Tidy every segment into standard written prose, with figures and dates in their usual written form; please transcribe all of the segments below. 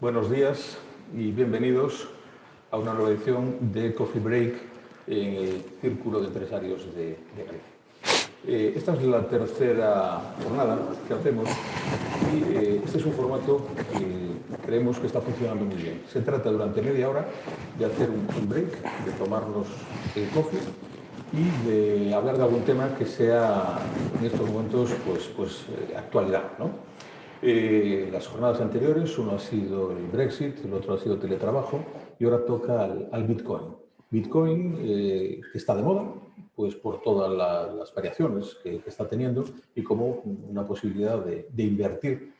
Buenos días y bienvenidos a una nueva edición de Coffee Break en el Círculo de Empresarios de Galicia. Esta es la tercera jornada que hacemos y este es un formato que creemos que está funcionando muy bien. Se trata durante media hora de hacer un break, de tomarnos el coffee y de hablar de algún tema que sea en estos momentos actualidad, ¿no? Las jornadas anteriores, uno ha sido el Brexit, el otro ha sido teletrabajo y ahora toca al Bitcoin. Bitcoin, que está de moda, pues por todas las variaciones que está teniendo y como una posibilidad de invertir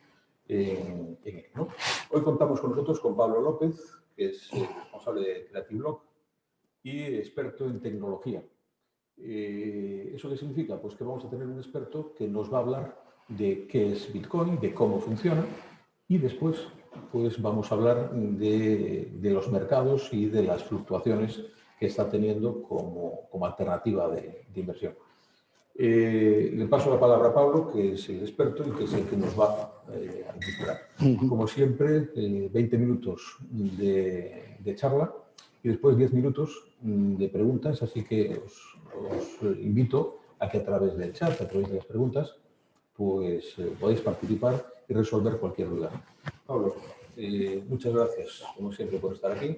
en él, ¿no? Hoy contamos con nosotros con Pablo López, que es responsable de CreativeBlock y experto en tecnología. ¿Eso qué significa? Pues que vamos a tener un experto que nos va a hablar de qué es Bitcoin, de cómo funciona y después pues vamos a hablar de los mercados y de las fluctuaciones que está teniendo como alternativa de inversión. Le paso la palabra a Pablo, que es el experto y que es el que nos va a ilustrar. Como siempre, 20 minutos de charla y después 10 minutos de preguntas, así que os invito a que a través del chat, a través de las preguntas, pues podéis participar y resolver cualquier duda. Pablo, muchas gracias, como siempre, por estar aquí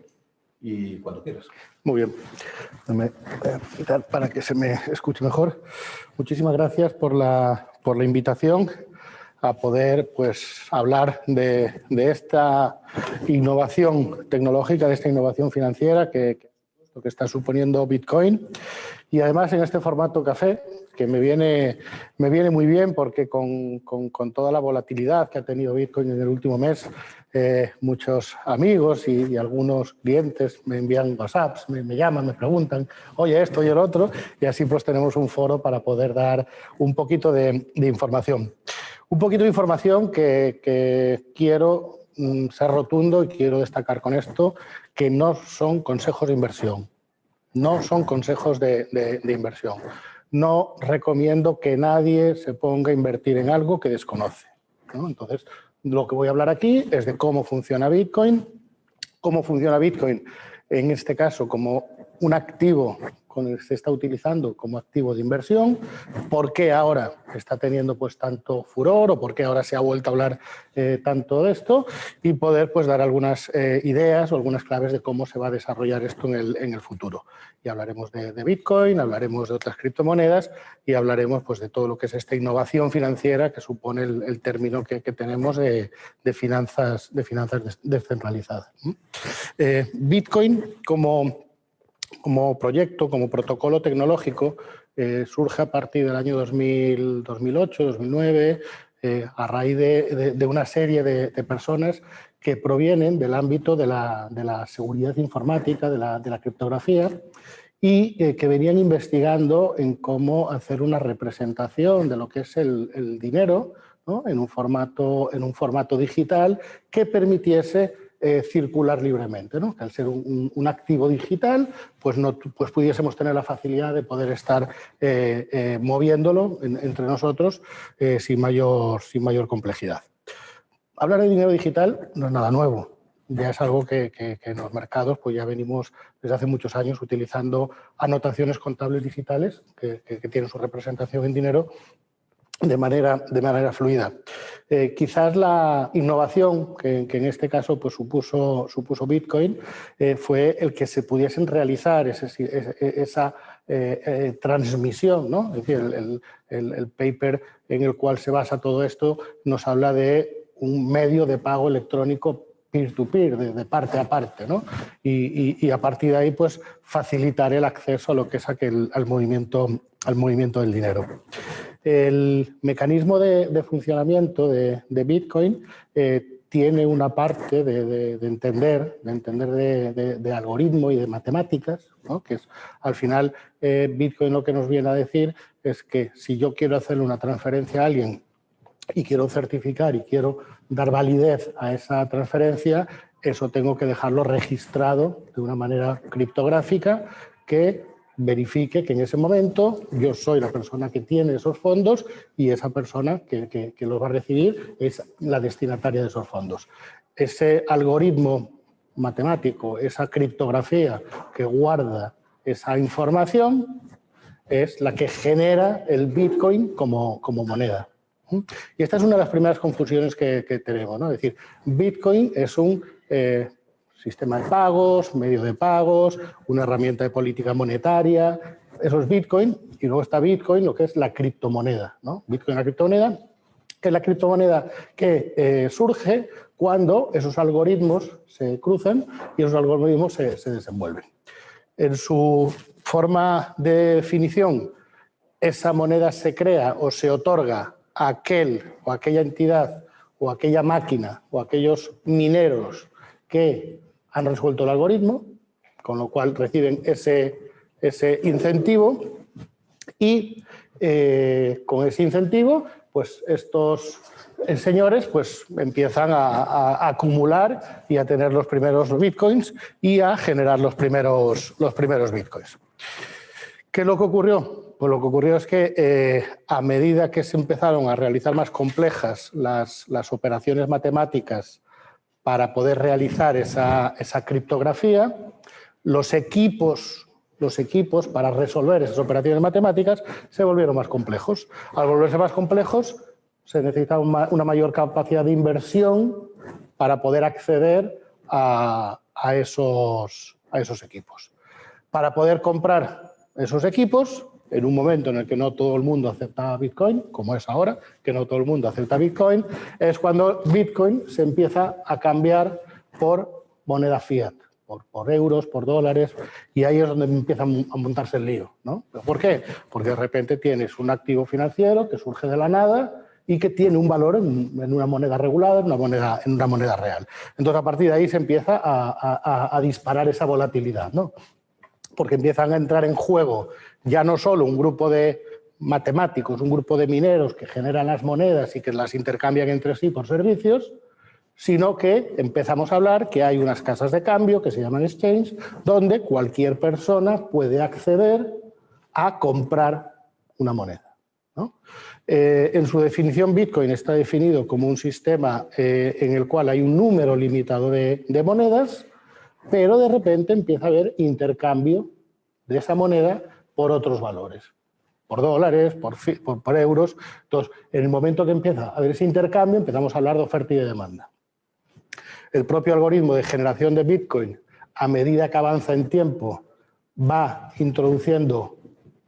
y cuando quieras. Muy bien. Me voy a quitar para que se me escuche mejor. Muchísimas gracias por la invitación a poder hablar de esta innovación tecnológica, de esta innovación financiera que está suponiendo Bitcoin. Y además en este formato café, que me viene muy bien porque con toda la volatilidad que ha tenido Bitcoin en el último mes, muchos amigos y algunos clientes me envían WhatsApps, me llaman, me preguntan, oye, esto y el otro, y así pues tenemos un foro para poder dar un poquito de información. Un poquito de información que quiero ser rotundo y quiero destacar con esto, que no son consejos de inversión. No son consejos de inversión. No recomiendo que nadie se ponga a invertir en algo que desconoce, ¿no? Entonces, lo que voy a hablar aquí es de cómo funciona Bitcoin en este caso como un activo con el que se está utilizando como activo de inversión, por qué ahora está teniendo tanto furor o por qué ahora se ha vuelto a hablar tanto de esto y poder dar algunas ideas o algunas claves de cómo se va a desarrollar esto en el futuro. Y hablaremos de Bitcoin, hablaremos de otras criptomonedas y hablaremos de todo lo que es esta innovación financiera que supone el término que tenemos de finanzas descentralizadas. Bitcoin como proyecto, como protocolo tecnológico, surge a partir del año 2008, 2009, a raíz de una serie de personas que provienen del ámbito de la seguridad informática, de la criptografía, y que venían investigando en cómo hacer una representación de lo que es el dinero, ¿no? en un formato digital que permitiese circular libremente, ¿no? Que al ser un activo digital, pues pudiésemos tener la facilidad de poder estar moviéndolo entre nosotros sin mayor complejidad. Hablar de dinero digital no es nada nuevo. Ya es algo que en los mercados ya venimos desde hace muchos años utilizando anotaciones contables digitales que tienen su representación en dinero de manera fluida. Quizás la innovación que en este caso supuso Bitcoin fue el que se pudiesen realizar esa transmisión, ¿no? Es decir, el paper en el cual se basa todo esto nos habla de un medio de pago electrónico peer-to-peer, de parte a parte, ¿no? Y a partir de ahí facilitar el acceso a lo que es al movimiento del dinero. El mecanismo de funcionamiento de Bitcoin tiene una parte de entender de algoritmo y de matemáticas, ¿no? Que es, al final, Bitcoin lo que nos viene a decir es que si yo quiero hacerle una transferencia a alguien y quiero certificar y quiero dar validez a esa transferencia, eso tengo que dejarlo registrado de una manera criptográfica que verifique que en ese momento yo soy la persona que tiene esos fondos y esa persona que los va a recibir es la destinataria de esos fondos. ese algoritmo matemático, esa criptografía que guarda esa información, es la que genera el Bitcoin como moneda. Y esta es una de las primeras confusiones que tenemos, ¿no? Es decir, Bitcoin es un sistema de pagos, medio de pagos, una herramienta de política monetaria. Eso es Bitcoin, y luego está Bitcoin, lo que es la criptomoneda, ¿no? Bitcoin, la criptomoneda, que es la criptomoneda que surge cuando esos algoritmos se cruzan y esos algoritmos se desenvuelven. En su forma de definición, esa moneda se crea o se otorga a aquel o aquella entidad o aquella máquina o aquellos mineros que han resuelto el algoritmo, con lo cual reciben ese incentivo, y con ese incentivo pues estos señores pues empiezan a acumular y a tener los primeros bitcoins y a generar los primeros bitcoins. ¿Qué es lo que ocurrió? Pues lo que ocurrió es que a medida que se empezaron a realizar más complejas las operaciones matemáticas para poder realizar esa criptografía, los equipos para resolver esas operaciones matemáticas se volvieron más complejos. Al volverse más complejos, se necesitaba una mayor capacidad de inversión para poder acceder a esos equipos. Para poder comprar esos equipos, en un momento en el que no todo el mundo aceptaba Bitcoin, como es ahora, que no todo el mundo acepta Bitcoin, es cuando Bitcoin se empieza a cambiar por moneda fiat, por euros, por dólares, y ahí es donde empieza a montarse el lío, ¿no? ¿Por qué? Porque de repente tienes un activo financiero que surge de la nada y que tiene un valor en una moneda regulada, en una moneda real. Entonces, a partir de ahí se empieza a disparar esa volatilidad, ¿no? Porque empiezan a entrar en juego ya no solo un grupo de matemáticos, un grupo de mineros que generan las monedas y que las intercambian entre sí por servicios, sino que empezamos a hablar que hay unas casas de cambio que se llaman exchange, donde cualquier persona puede acceder a comprar una moneda, ¿no? En su definición, Bitcoin está definido como un sistema en el cual hay un número limitado de monedas, pero de repente empieza a haber intercambio de esa moneda por otros valores, por dólares, por euros. Entonces, en el momento que empieza a haber ese intercambio, empezamos a hablar de oferta y de demanda. El propio algoritmo de generación de Bitcoin, a medida que avanza en tiempo, va introduciendo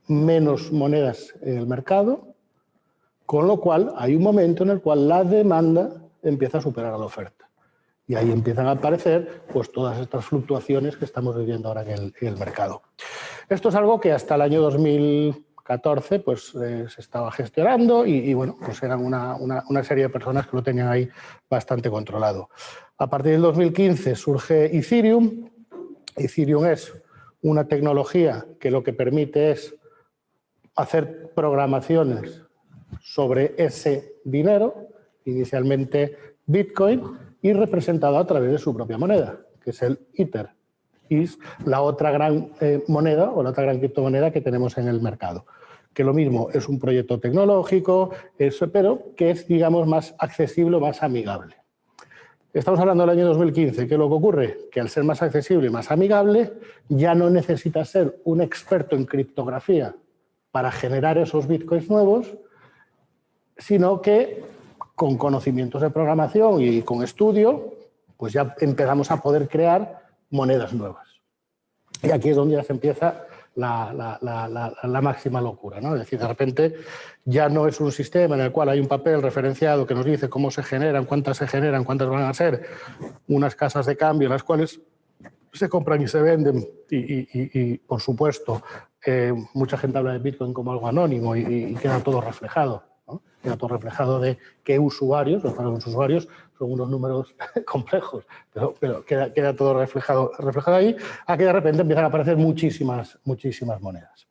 menos monedas en el mercado, con lo cual hay un momento en el cual la demanda empieza a superar a la oferta. Y ahí empiezan a aparecer pues, todas estas fluctuaciones que estamos viviendo ahora en el mercado. Esto es algo que hasta el año 2014 pues, se estaba gestionando y bueno, pues eran una serie de personas que lo tenían ahí bastante controlado. A partir del 2015 surge Ethereum. Ethereum es una tecnología que lo que permite es hacer programaciones sobre ese dinero, inicialmente Bitcoin, y representado a través de su propia moneda, que es el Ether. Y es la otra gran moneda o la otra gran criptomoneda que tenemos en el mercado. Que lo mismo, es un proyecto tecnológico, pero que es, digamos, más accesible, más amigable. Estamos hablando del año 2015. ¿Qué es lo que ocurre? Que al ser más accesible y más amigable, ya no necesitas ser un experto en criptografía para generar esos bitcoins nuevos, sino que con conocimientos de programación y con estudio, pues ya empezamos a poder crear monedas nuevas. Y aquí es donde ya se empieza la máxima locura, ¿no? Es decir, de repente ya no es un sistema en el cual hay un papel referenciado que nos dice cómo se generan, cuántas van a ser, unas casas de cambio en las cuales se compran y se venden y por supuesto, mucha gente habla de Bitcoin como algo anónimo y queda todo reflejado, ¿no? Queda todo reflejado de qué usuarios, los usuarios son unos números complejos, pero queda todo reflejado ahí. Aquí de repente empiezan a aparecer muchísimas monedas.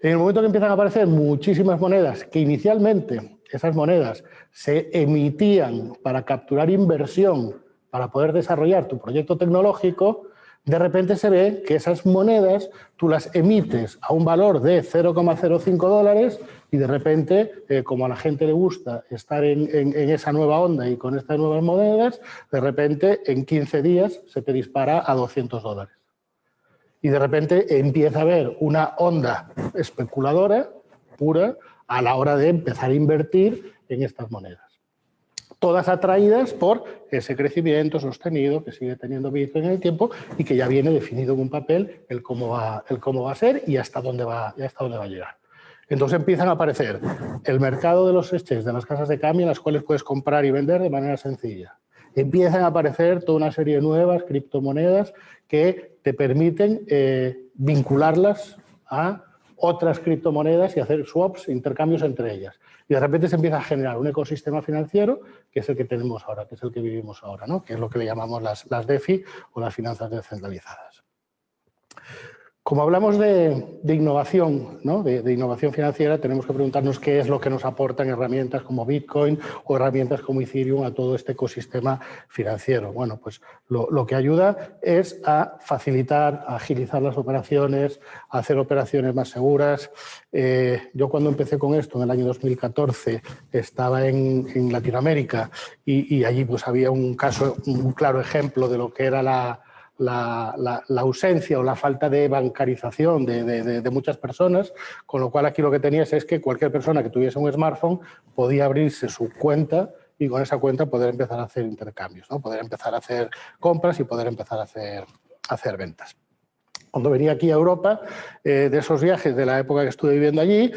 En el momento que empiezan a aparecer muchísimas monedas, que inicialmente esas monedas se emitían para capturar inversión, para poder desarrollar tu proyecto tecnológico, de repente se ve que esas monedas tú las emites a un valor de $0,05 y de repente, como a la gente le gusta estar en esa nueva onda y con estas nuevas monedas, de repente en 15 días se te dispara a $200. Y de repente empieza a haber una onda especuladora pura a la hora de empezar a invertir en estas monedas. Todas atraídas por ese crecimiento sostenido que sigue teniendo Bitcoin en el tiempo y que ya viene definido en un papel el cómo va a ser y hasta dónde va a llegar. Entonces empiezan a aparecer el mercado de los exchanges, de las casas de cambio, en las cuales puedes comprar y vender de manera sencilla. Empiezan a aparecer toda una serie de nuevas criptomonedas que te permiten vincularlas a otras criptomonedas y hacer swaps, intercambios entre ellas. Y de repente se empieza a generar un ecosistema financiero que es el que tenemos ahora, que es el que vivimos ahora, ¿no? Que es lo que le llamamos las DeFi o las finanzas descentralizadas. Como hablamos de innovación, ¿no? de innovación financiera, tenemos que preguntarnos qué es lo que nos aportan herramientas como Bitcoin o herramientas como Ethereum a todo este ecosistema financiero. Bueno, pues lo que ayuda es a facilitar, a agilizar las operaciones, a hacer operaciones más seguras. Yo cuando empecé con esto en el año 2014 estaba en Latinoamérica y allí pues había un claro ejemplo de lo que era la ausencia o la falta de bancarización de muchas personas, con lo cual aquí lo que tenías es que cualquier persona que tuviese un smartphone podía abrirse su cuenta y con esa cuenta poder empezar a hacer intercambios, ¿no? Poder empezar a hacer compras y poder empezar a hacer ventas. Cuando venía aquí a Europa, de esos viajes de la época que estuve viviendo allí,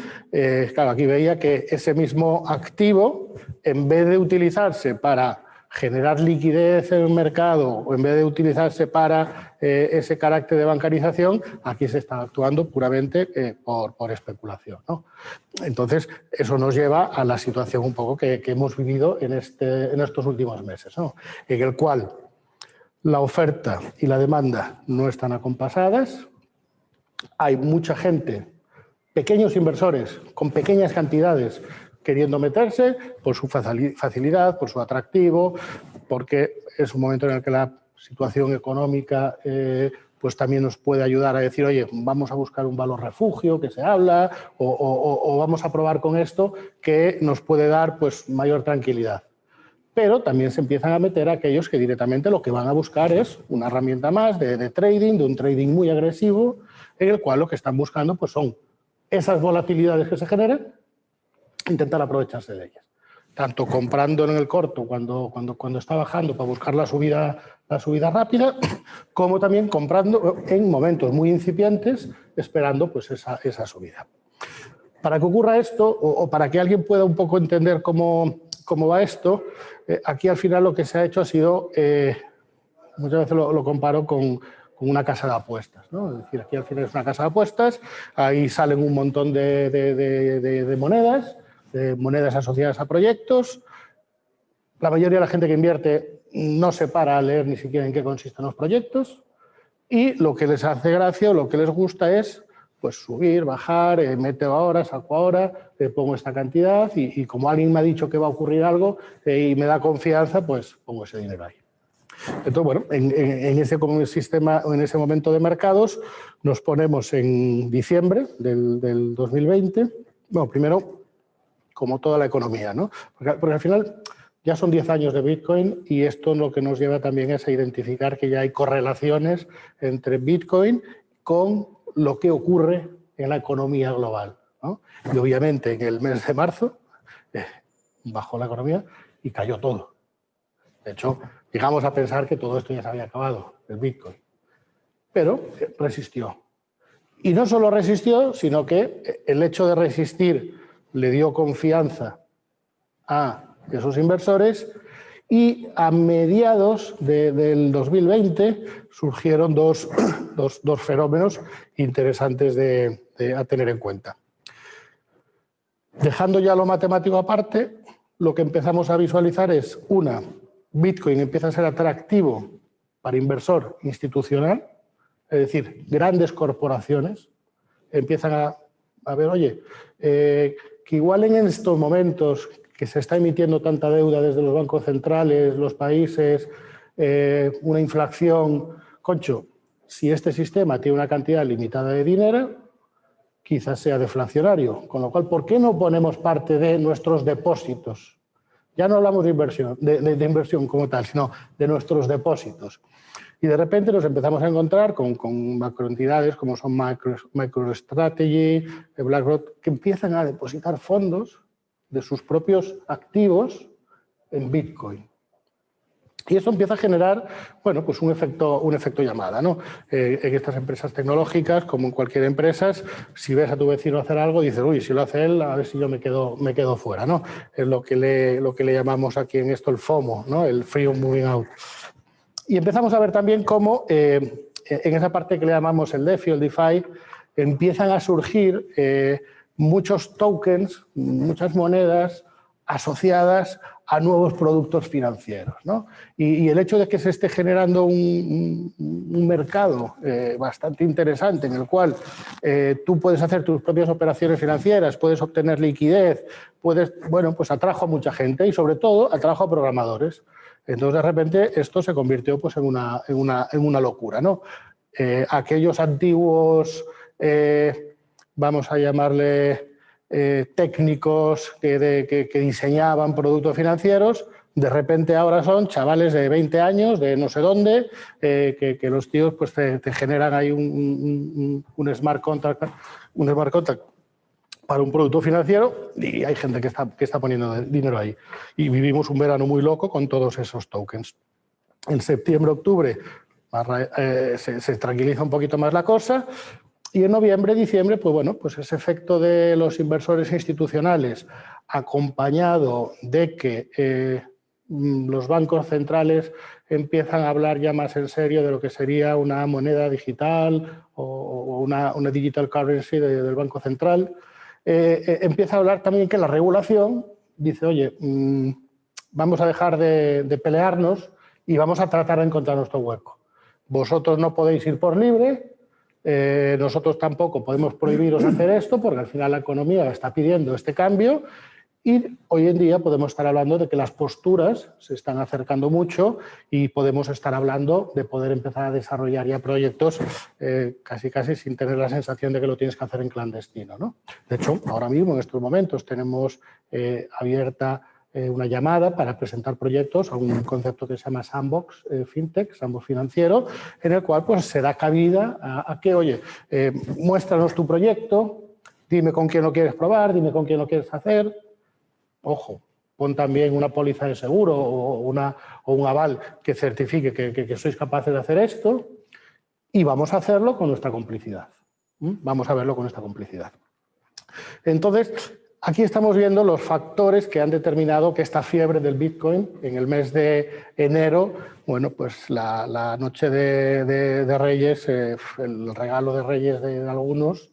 claro, aquí veía que ese mismo activo, en vez de utilizarse para generar liquidez en el mercado o en vez de utilizarse para ese carácter de bancarización, aquí se está actuando puramente por especulación, ¿no? Entonces, eso nos lleva a la situación un poco que hemos vivido en estos últimos meses, ¿no? En el cual la oferta y la demanda no están acompasadas, hay mucha gente, pequeños inversores con pequeñas cantidades queriendo meterse por su facilidad, por su atractivo, porque es un momento en el que la situación económica pues también nos puede ayudar a decir, oye, vamos a buscar un valor refugio que se habla o vamos a probar con esto que nos puede dar pues mayor tranquilidad. Pero también se empiezan a meter aquellos que directamente lo que van a buscar es una herramienta más de trading, de un trading muy agresivo, en el cual lo que están buscando pues son esas volatilidades que se generan, intentar aprovecharse de ellas. Tanto comprando en el corto cuando está bajando para buscar la subida rápida, como también comprando en momentos muy incipientes esperando pues esa subida. Para que ocurra esto o para que alguien pueda un poco entender cómo va esto, aquí al final lo que se ha hecho ha sido, muchas veces lo comparo con una casa de apuestas, ¿no? Es decir, aquí al final es una casa de apuestas, ahí salen un montón de monedas asociadas a proyectos. La mayoría de la gente que invierte no se para a leer ni siquiera en qué consisten los proyectos y lo que les hace gracia o lo que les gusta es pues subir, bajar, meto ahora, saco ahora, pongo esta cantidad y como alguien me ha dicho que va a ocurrir algo y me da confianza, pues pongo ese dinero ahí. Entonces, bueno, en ese sistema, en ese momento de mercados, nos ponemos en diciembre del 2020. Bueno, primero, como toda la economía, ¿no? Porque al final ya son 10 años de Bitcoin y esto lo que nos lleva también es a identificar que ya hay correlaciones entre Bitcoin con lo que ocurre en la economía global, ¿no? Y obviamente en el mes de marzo bajó la economía y cayó todo. De hecho, llegamos a pensar que todo esto ya se había acabado, el Bitcoin. Pero resistió. Y no solo resistió, sino que el hecho de resistir le dio confianza a esos inversores y a mediados del 2020 surgieron dos fenómenos interesantes a tener en cuenta. Dejando ya lo matemático aparte, lo que empezamos a visualizar es Bitcoin empieza a ser atractivo para inversor institucional, es decir, grandes corporaciones empiezan a ver, oye, que igual en estos momentos que se está emitiendo tanta deuda desde los bancos centrales, los países, una inflación, concho, si este sistema tiene una cantidad limitada de dinero, quizás sea deflacionario. Con lo cual, ¿por qué no ponemos parte de nuestros depósitos? Ya no hablamos de inversión, de inversión como tal, sino de nuestros depósitos. Y de repente nos empezamos a encontrar con macroentidades como son MicroStrategy, BlackRock, que empiezan a depositar fondos de sus propios activos en Bitcoin. Y eso empieza a generar, bueno, pues un efecto llamada, ¿no? En estas empresas tecnológicas, como en cualquier empresa, si ves a tu vecino hacer algo, dices, uy, si lo hace él, a ver si yo me quedo fuera, ¿no? Es lo que le llamamos aquí en esto el FOMO, ¿no? El Fear of Moving Out. Y empezamos a ver también cómo en esa parte que le llamamos el DeFi, el DeFi, empiezan a surgir muchos tokens, muchas monedas asociadas a nuevos productos financieros, ¿no? Y el hecho de que se esté generando un mercado bastante interesante en el cual tú puedes hacer tus propias operaciones financieras, puedes obtener liquidez, bueno, pues atrajo a mucha gente y sobre todo atrajo a programadores. Entonces, de repente, esto se convirtió pues, en una locura, ¿no? Aquellos antiguos, vamos a llamarle técnicos que diseñaban productos financieros, de repente ahora son chavales de 20 años, de no sé dónde, que los tíos pues, te generan ahí un smart contract para un producto financiero y hay gente que está poniendo dinero ahí. Y vivimos un verano muy loco con todos esos tokens. En septiembre, octubre se tranquiliza un poquito más la cosa y en noviembre, diciembre, pues bueno, pues ese efecto de los inversores institucionales acompañado de que los bancos centrales empiezan a hablar ya más en serio de lo que sería una moneda digital o una digital currency del Banco Central. Empieza a hablar también que la regulación dice, oye, vamos a dejar de pelearnos y vamos a tratar de encontrar nuestro hueco. Vosotros no podéis ir por libre, nosotros tampoco podemos prohibiros hacer esto porque al final la economía está pidiendo este cambio y hoy en día podemos estar hablando de que las posturas se están acercando mucho y podemos estar hablando de poder empezar a desarrollar ya proyectos casi sin tener la sensación de que lo tienes que hacer en clandestino, ¿no? De hecho, ahora mismo en estos momentos tenemos abierta una llamada para presentar proyectos a un concepto que se llama Sandbox FinTech, Sandbox financiero, en el cual pues, se da cabida a que, oye, muéstranos tu proyecto, dime con quién lo quieres probar, dime con quién lo quieres hacer. Ojo, pon también una póliza de seguro o un aval que certifique que sois capaces de hacer esto y vamos a hacerlo con nuestra complicidad. Vamos a verlo con esta complicidad. Entonces, aquí estamos viendo los factores que han determinado que esta fiebre del Bitcoin en el mes de enero, bueno, pues la noche de Reyes, el regalo de Reyes de algunos,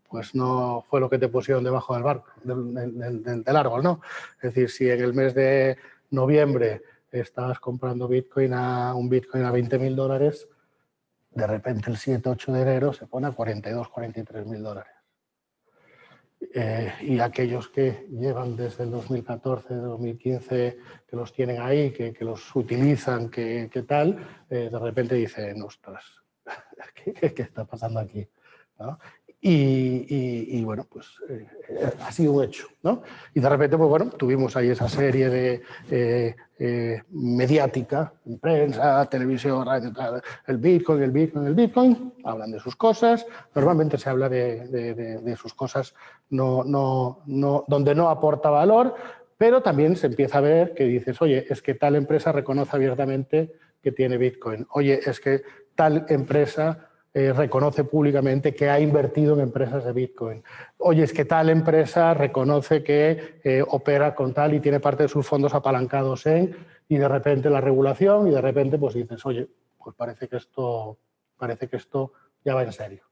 pues no fue lo que te pusieron debajo del barco, del árbol, ¿no? Es decir, si en el mes de noviembre estabas comprando un Bitcoin a $20.000, de repente el 7-8 de enero se pone a $42.000, $43.000. Y aquellos que llevan desde el 2014, 2015, que los tienen ahí, que los utilizan, que tal, de repente dicen, ostras, ¿qué está pasando aquí? ¿No? Y bueno, pues ha sido un hecho, ¿no? Y de repente, pues bueno, tuvimos ahí esa serie de mediática, en prensa, televisión, radio, el Bitcoin, hablan de sus cosas, normalmente se habla de sus cosas donde no aporta valor, pero también se empieza a ver que dices, oye, es que tal empresa reconoce abiertamente que tiene Bitcoin, oye, es que tal empresa reconoce públicamente que ha invertido en empresas de Bitcoin. Oye, es que tal empresa reconoce que opera con tal y tiene parte de sus fondos apalancados en, y de repente la regulación, y de repente pues dices, oye, pues parece que esto ya va en serio.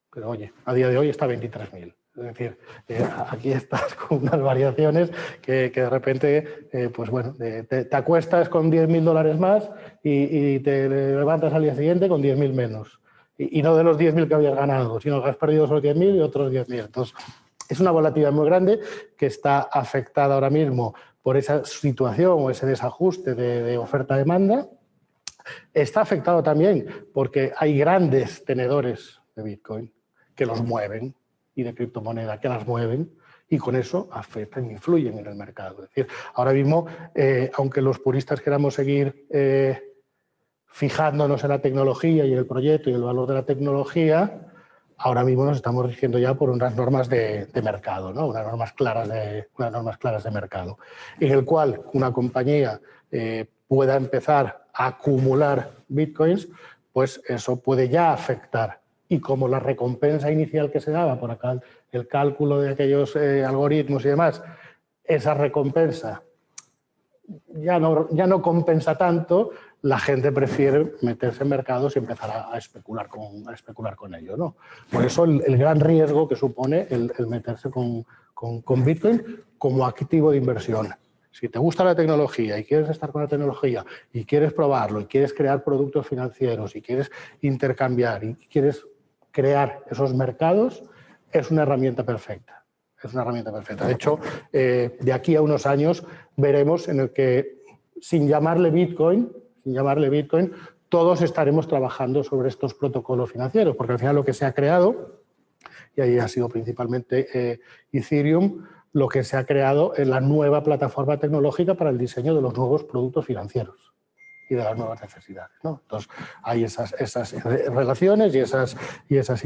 Pero oye, a día de hoy está 23.000. Es decir, aquí estás con unas variaciones que de repente, pues bueno, te acuestas con $10.000 más y te levantas al día siguiente con 10.000 menos. Y no de los 10.000 que habías ganado, sino que has perdido solo 10.000 y otros 10.000. Entonces, es una volatilidad muy grande que está afectada ahora mismo por esa situación o ese desajuste de oferta-demanda. Está afectado también porque hay grandes tenedores de Bitcoin que los mueven y de criptomoneda que las mueven, y con eso afectan e influyen en el mercado. Es decir, ahora mismo, aunque los puristas queramos seguir fijándonos en la tecnología y en el proyecto y el valor de la tecnología, ahora mismo nos estamos rigiendo ya por unas normas de mercado, ¿no? unas normas claras de mercado, en el cual una compañía pueda empezar a acumular bitcoins, pues eso puede ya afectar. Y como la recompensa inicial que se daba por acá, el cálculo de aquellos algoritmos y demás, esa recompensa ya no compensa tanto, la gente prefiere meterse en mercados y empezar a especular con ello, ¿no? Por eso el gran riesgo que supone el meterse con Bitcoin como activo de inversión. Si te gusta la tecnología y quieres estar con la tecnología y quieres probarlo y quieres crear productos financieros y quieres intercambiar y quieres crear esos mercados, es una herramienta perfecta. Es una herramienta perfecta. De hecho, de aquí a unos años veremos en el que, sin llamarle Bitcoin, todos estaremos trabajando sobre estos protocolos financieros, porque al final lo que se ha creado, y ahí ha sido principalmente Ethereum, lo que se ha creado es la nueva plataforma tecnológica para el diseño de los nuevos productos financieros y de las nuevas necesidades, ¿no? Entonces, hay esas relaciones y esas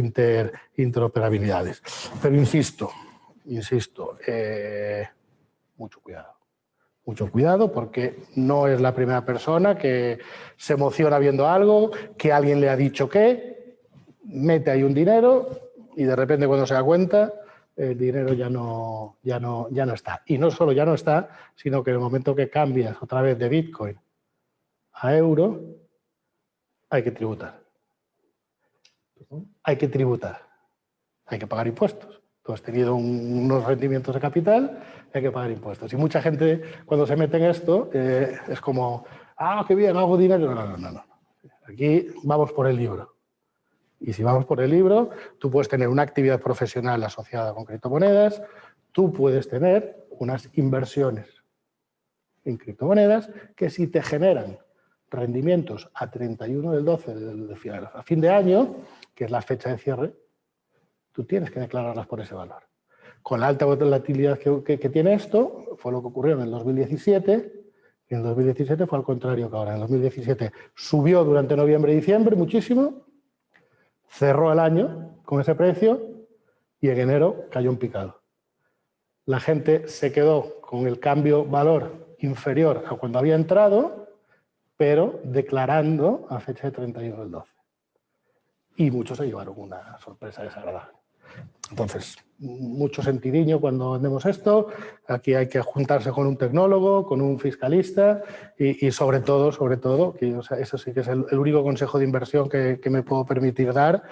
interoperabilidades. Pero insisto, mucho cuidado porque no es la primera persona que se emociona viendo algo, que alguien le ha dicho que, mete ahí un dinero y de repente cuando se da cuenta el dinero ya no está. Y no solo ya no está, sino que en el momento que cambias otra vez de Bitcoin a euro, hay que tributar. Hay que pagar impuestos. Tú has tenido unos rendimientos de capital, hay que pagar impuestos. Y mucha gente, cuando se mete en esto, es como, qué bien, hago dinero. No. Aquí vamos por el libro. Y si vamos por el libro, tú puedes tener una actividad profesional asociada con criptomonedas, tú puedes tener unas inversiones en criptomonedas que si te generan rendimientos a 31 del 12 a fin de año, que es la fecha de cierre, tú tienes que declararlas por ese valor. Con la alta volatilidad que tiene esto, fue lo que ocurrió en el 2017, y en el 2017 fue al contrario que ahora. En el 2017 subió durante noviembre y diciembre muchísimo, cerró el año con ese precio y en enero cayó en picado. La gente se quedó con el cambio valor inferior a cuando había entrado, pero declarando a fecha de 31 del 12. Y muchos se llevaron una sorpresa desagradable. Entonces, mucho sentidiño cuando vendemos esto. Aquí hay que juntarse con un tecnólogo, con un fiscalista y sobre todo, que eso sí que es el único consejo de inversión que me puedo permitir dar,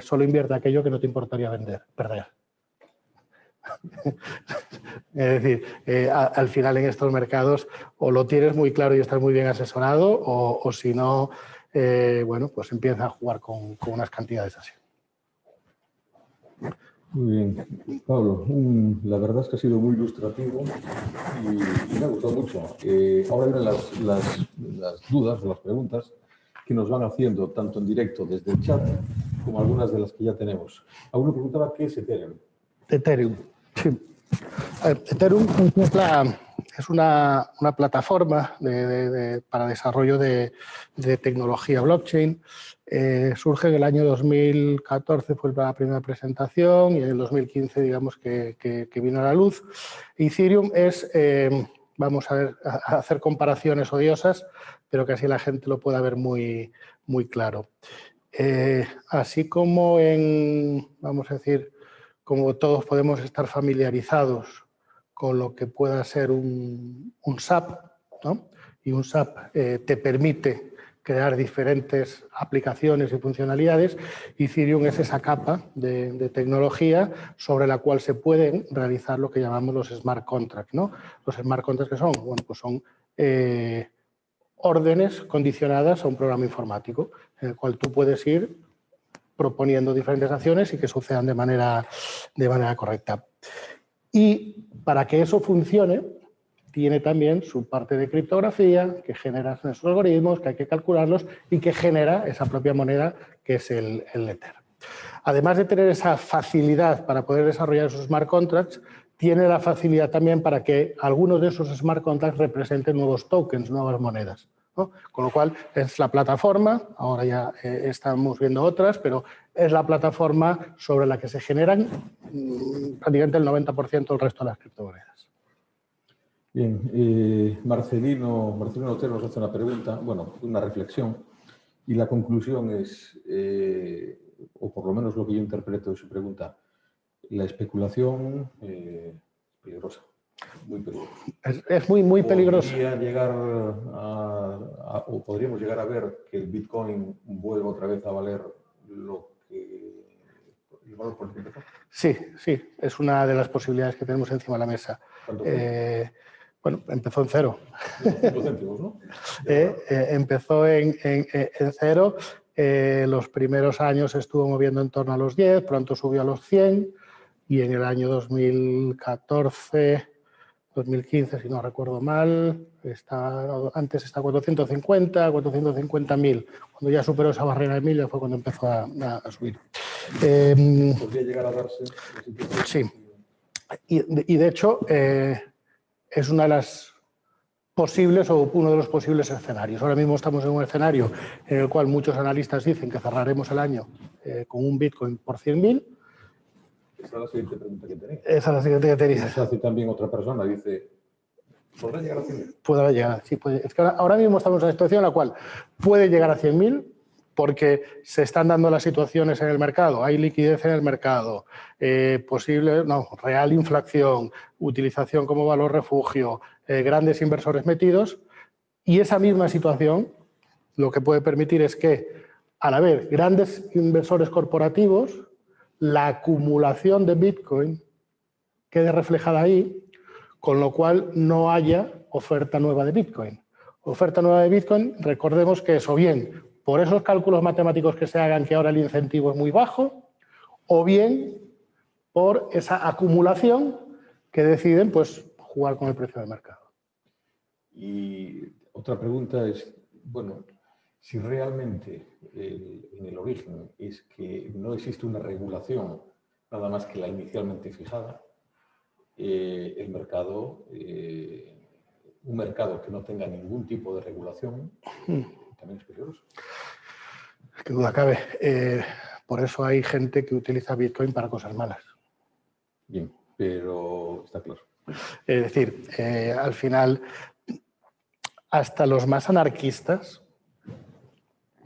solo invierte aquello que no te importaría perder. Es decir, al final en estos mercados o lo tienes muy claro y estás muy bien asesorado o si no, bueno, pues empieza a jugar con unas cantidades así. Muy bien, Pablo, la verdad es que ha sido muy ilustrativo y me ha gustado mucho. Ahora vienen las dudas o las preguntas que nos van haciendo tanto en directo desde el chat como algunas de las que ya tenemos. Alguno preguntaba qué es Ethereum. Ethereum, sí. Ethereum es una plataforma para desarrollo de tecnología blockchain. Surge en el año 2014, fue la primera presentación, y en el 2015, digamos, que vino a la luz. Ethereum es, vamos a hacer comparaciones odiosas, pero que así la gente lo pueda ver muy, muy claro. Así como vamos a decir, como todos podemos estar familiarizados con lo que pueda ser un SAP, ¿no? Y un SAP te permite crear diferentes aplicaciones y funcionalidades. Ethereum es esa capa de tecnología sobre la cual se pueden realizar lo que llamamos los smart contracts, ¿no? Los smart contracts, ¿qué son? Bueno, pues son órdenes condicionadas a un programa informático en el cual tú puedes ir proponiendo diferentes acciones y que sucedan de manera correcta. Y para que eso funcione, tiene también su parte de criptografía, que genera esos algoritmos, que hay que calcularlos y que genera esa propia moneda que es el Ether. Además de tener esa facilidad para poder desarrollar esos smart contracts, tiene la facilidad también para que algunos de esos smart contracts representen nuevos tokens, nuevas monedas, ¿no? Con lo cual es la plataforma, ahora ya estamos viendo otras, pero es la plataforma sobre la que se generan prácticamente el 90% del resto de las criptomonedas. Bien, Marcelino Otero nos hace una pregunta, bueno, una reflexión, y la conclusión es, o por lo menos lo que yo interpreto de su pregunta, la especulación peligrosa, muy peligrosa. Es muy peligrosa. O podríamos llegar a ver que el Bitcoin vuelva otra vez a valer el valor por el que empezó. Sí, es una de las posibilidades que tenemos encima de la mesa. Bueno, empezó en cero. 5 céntimos, ¿no? Empezó en cero. Los primeros años estuvo moviendo en torno a los 10, pronto subió a los 100 y en el año 2014, 2015, si no recuerdo mal, antes está 450.000. Cuando ya superó esa barrera de 1.000 ya fue cuando empezó a subir. ¿Podría llegar a darse? Sí. Y de hecho, es una de las posibles o uno de los posibles escenarios. Ahora mismo estamos en un escenario en el cual muchos analistas dicen que cerraremos el año con un Bitcoin por 100.000. Esa es la siguiente pregunta que tenéis. Esa es la siguiente que tenéis. Nos hace también otra persona, dice, ¿podrá llegar a 100.000? Puede llegar, sí. Es que ahora mismo estamos en una situación en la cual puede llegar a 100.000 porque se están dando las situaciones en el mercado, hay liquidez en el mercado, real inflación, utilización como valor refugio, grandes inversores metidos, y esa misma situación lo que puede permitir es que, al haber grandes inversores corporativos, la acumulación de Bitcoin quede reflejada ahí, con lo cual no haya oferta nueva de Bitcoin. Oferta nueva de Bitcoin, recordemos que es o bien por esos cálculos matemáticos que se hagan que ahora el incentivo es muy bajo, o bien por esa acumulación que deciden pues, jugar con el precio del mercado. Y otra pregunta es, bueno, si realmente en el origen es que no existe una regulación nada más que la inicialmente fijada, el mercado, un mercado que no tenga ningún tipo de regulación, también es peligroso. Qué duda cabe. Por eso hay gente que utiliza Bitcoin para cosas malas. Bien, pero está claro. Es decir, al final, hasta los más anarquistas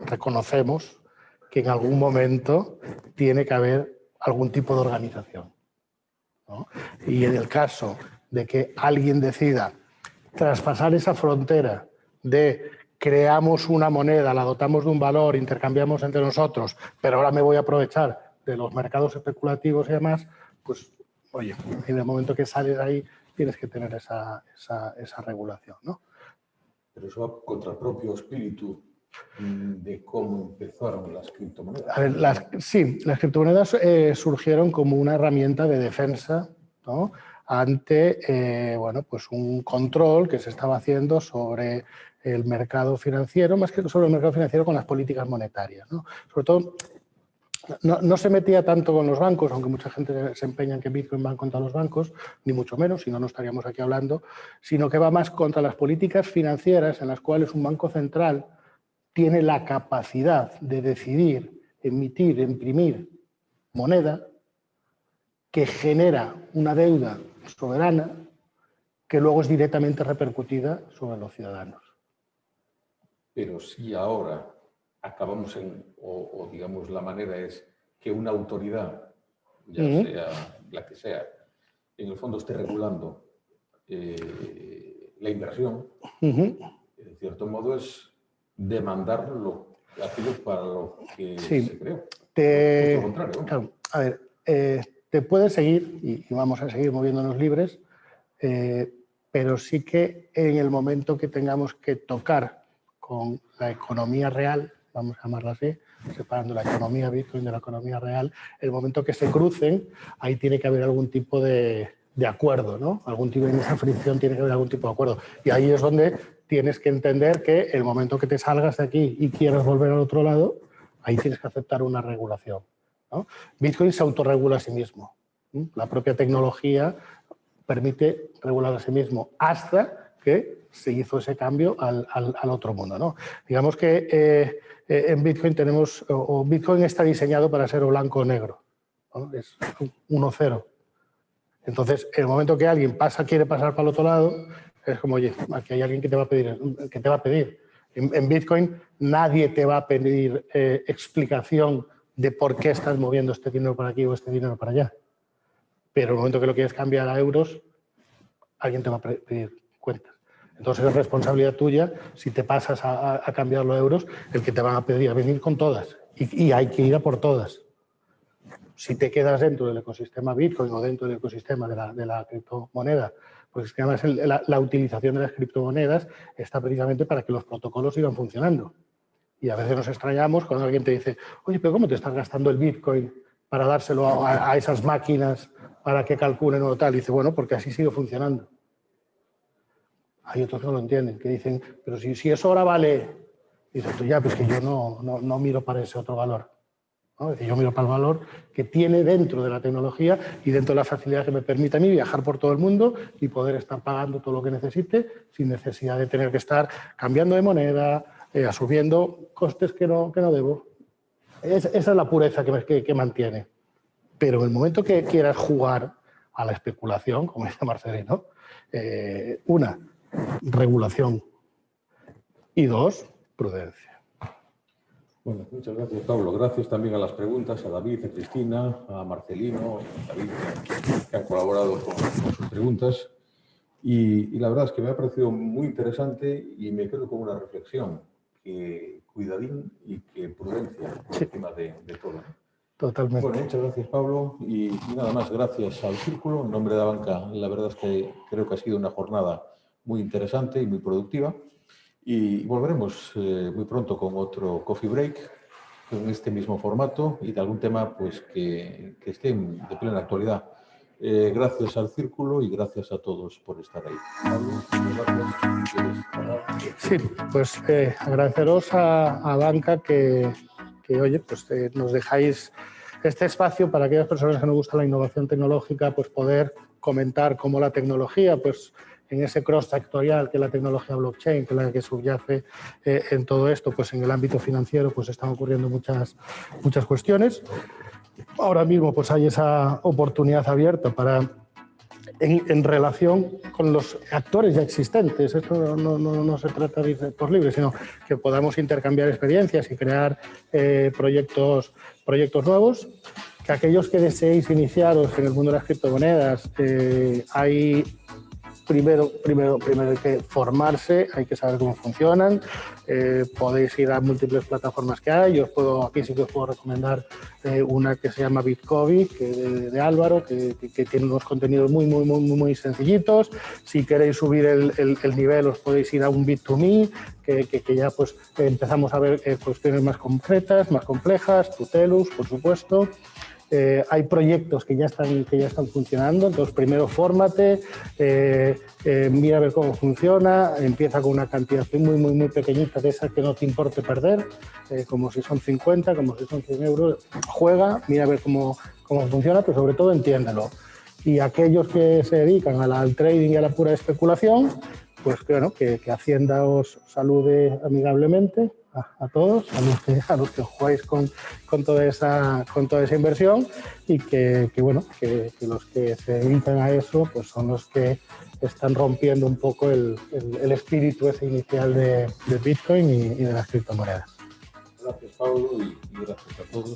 reconocemos que en algún momento tiene que haber algún tipo de organización, ¿no? Y en el caso de que alguien decida traspasar esa frontera de creamos una moneda, la dotamos de un valor, intercambiamos entre nosotros, pero ahora me voy a aprovechar de los mercados especulativos y demás, pues, oye, en el momento que sales ahí tienes que tener esa regulación, ¿no? Pero eso va contra el propio espíritu de cómo empezaron las criptomonedas. A ver, las criptomonedas surgieron como una herramienta de defensa, ¿no? Ante pues un control que se estaba haciendo sobre el mercado financiero, más que sobre el mercado financiero con las políticas monetarias, ¿no? Sobre todo, no se metía tanto con los bancos, aunque mucha gente se empeña en que Bitcoin va contra los bancos, ni mucho menos, si no, no estaríamos aquí hablando, sino que va más contra las políticas financieras en las cuales un banco central tiene la capacidad de decidir, emitir, imprimir moneda que genera una deuda soberana que luego es directamente repercutida sobre los ciudadanos. Pero si ahora acabamos o digamos la manera es que una autoridad, ya sea la que sea, en el fondo esté regulando la inversión, en cierto modo es demandar aquello para lo que se creó. Justo lo contrario, ¿no? Claro, a ver, te puedes seguir y vamos a seguir moviéndonos libres, pero sí que en el momento que tengamos que tocar con la economía real, vamos a llamarla así, separando la economía Bitcoin de la economía real, el momento que se crucen, ahí tiene que haber algún tipo de acuerdo, ¿no? En esa fricción tiene que haber algún tipo de acuerdo. Y ahí es donde tienes que entender que el momento que te salgas de aquí y quieras volver al otro lado, ahí tienes que aceptar una regulación. ¿no? Bitcoin se autorregula a sí mismo. La propia tecnología permite regular a sí mismo hasta que se hizo ese cambio al otro mundo, ¿no? Digamos que en Bitcoin tenemos, o Bitcoin está diseñado para ser o blanco o negro, ¿no? Es 1-0. Entonces, en el momento que alguien quiere pasar para el otro lado, es como, oye, aquí hay alguien que te va a pedir. En Bitcoin nadie te va a pedir explicación de por qué estás moviendo este dinero para aquí o este dinero para allá. Pero en el momento que lo quieres cambiar a euros, alguien te va a pedir cuentas. Entonces es responsabilidad tuya, si te pasas a cambiarlo a euros, el que te van a pedir a venir con todas. Y hay que ir a por todas. Si te quedas dentro del ecosistema Bitcoin o dentro del ecosistema de la criptomoneda, pues es que además la utilización de las criptomonedas está precisamente para que los protocolos sigan funcionando. Y a veces nos extrañamos cuando alguien te dice, oye, pero ¿cómo te estás gastando el Bitcoin para dárselo a esas máquinas para que calculen o tal? Y dice, bueno, porque así sigue funcionando. Hay otros que no lo entienden, que dicen, pero si eso ahora vale, dices tú, ya, pues que yo no miro para ese otro valor, ¿no? Es decir, yo miro para el valor que tiene dentro de la tecnología y dentro de la facilidad que me permite a mí viajar por todo el mundo y poder estar pagando todo lo que necesite sin necesidad de tener que estar cambiando de moneda, asumiendo costes que no debo. Esa es la pureza que mantiene. Pero en el momento que quieras jugar a la especulación, como dice Marcelino, una, regulación y dos, prudencia. Bueno, muchas gracias, Pablo. Gracias también a las preguntas, a David, a Cristina, a Marcelino, a David, que han colaborado con sus preguntas. Y la verdad es que me ha parecido muy interesante y me quedo con una reflexión, que cuidadín y que prudencia por encima de todo. Totalmente. Bueno, muchas gracias, Pablo. Y nada más, gracias al Círculo. En nombre de la banca, la verdad es que creo que ha sido una jornada muy interesante y muy productiva. Y volveremos muy pronto con otro Coffee Break, con este mismo formato y de algún tema pues, que esté de plena actualidad. Gracias al Círculo y gracias a todos por estar ahí. Pablo, gracias. Sí, pues agradeceros a Banca que oye, pues nos dejáis este espacio para aquellas personas que nos gusta la innovación tecnológica, pues poder comentar cómo la tecnología, pues en ese cross sectorial que es la tecnología blockchain, que es la que subyace en todo esto, pues en el ámbito financiero pues están ocurriendo muchas cuestiones. Ahora mismo pues hay esa oportunidad abierta para en relación con los actores ya existentes. Esto no se trata de ir por libre, sino que podamos intercambiar experiencias y crear proyectos nuevos. Que aquellos que deseéis iniciaros en el mundo de las criptomonedas, hay primero hay que formarse, hay que saber cómo funcionan. Podéis ir a múltiples plataformas que hay. Aquí sí que os puedo recomendar una que se llama Bitcoin, de Álvaro, que tiene unos contenidos muy sencillitos. Si queréis subir el nivel, os podéis ir a un Bit2Me, que ya pues empezamos a ver cuestiones más concretas, más complejas, Tutelus, por supuesto. Hay proyectos que ya están funcionando, entonces primero fórmate, mira a ver cómo funciona, empieza con una cantidad muy pequeñita de esas que no te importe perder, como si son 50, como si son 100 euros, juega, mira a ver cómo funciona, pero sobre todo entiéndelo. Y aquellos que se dedican al trading y a la pura especulación, pues bueno, que Hacienda os salude amigablemente a todos, a los que jugáis con toda esa inversión y que los que se dedican a eso pues son los que están rompiendo un poco el espíritu ese inicial de Bitcoin y de las criptomonedas. Gracias, Pablo, y gracias a todos.